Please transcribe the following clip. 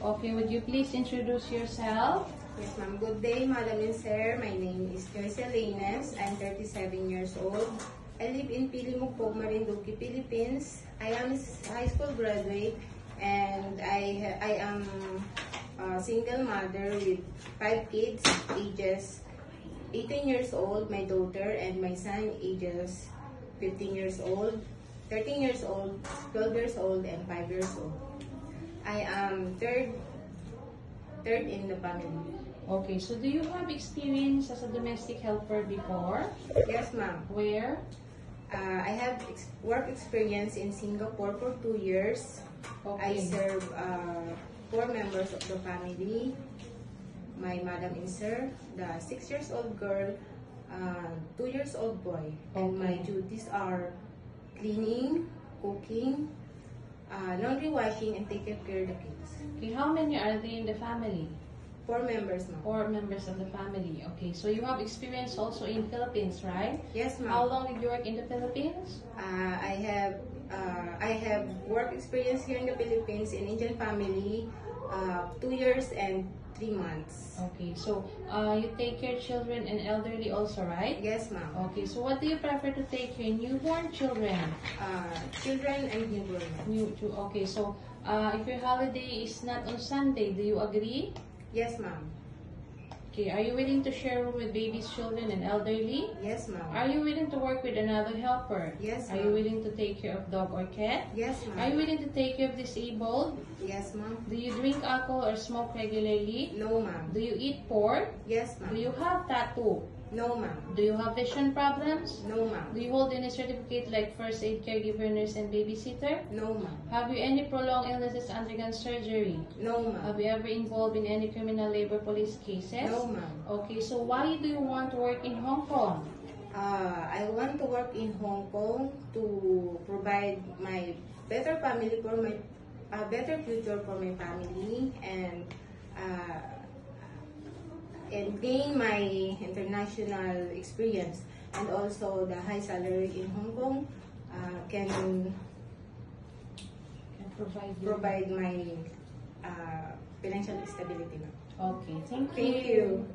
Okay, would you please introduce yourself? Yes, ma'am. Good day, Madam and Sir. My name is Joyce Elenes. I'm 37 years old. I live in Pilimugpog, Marinduque, Philippines. I am a high school graduate and I am a single mother with 5 kids, ages 18 years old, my daughter, and my son ages 15 years old, 13 years old, 12 years old, and 5 years old. I am third in the family. Okay, so do you have experience as a domestic helper before? Yes, ma'am. Where? I have work experience in Singapore for 2 years. Okay. I serve 4 members of the family. My madam and sir, the 6 years old girl, 2 years old boy. And my duties are cleaning, cooking, laundry washing, and taking care of the kids. Okay, how many are there in the family? 4 members, ma'am. 4 members of the family. Okay, so you have experience also in Philippines, right? Yes, ma'am. How long did you work in the Philippines? I have work experience here in the Philippines in Indian family, 2 years and 3 months. Okay, so you take care of children and elderly also, right? Yes, ma'am. Okay, so what do you prefer to take care? Newborn children? Children and newborn. Okay, so if your holiday is not on Sunday, do you agree? Yes, ma'am. Okay, are you willing to share room with babies, children, and elderly? Yes, ma'am. Are you willing to work with another helper? Yes, Are you willing to take care of dog or cat? Yes, Are you ma'am. willing to take care of disabled? Yes, ma'am. Do you drink alcohol or smoke regularly? No, ma'am. Do you eat pork? Yes, Do ma'am. you have tattoo? No, ma'am. Do you have vision problems? No, ma'am. Do you hold any certificate like first aid caregiver, nurse, and babysitter? No, ma'am. Have you any prolonged illnesses undergone surgery? No, ma'am. Have you ever involved in any criminal labor police cases? No, ma'am. Okay, so why do you want to work in Hong Kong? I want to work in Hong Kong to provide my better family for my better future for my family and gain my international experience, and also the high salary in Hong Kong can Provide my financial stability. Okay, thank Thank you.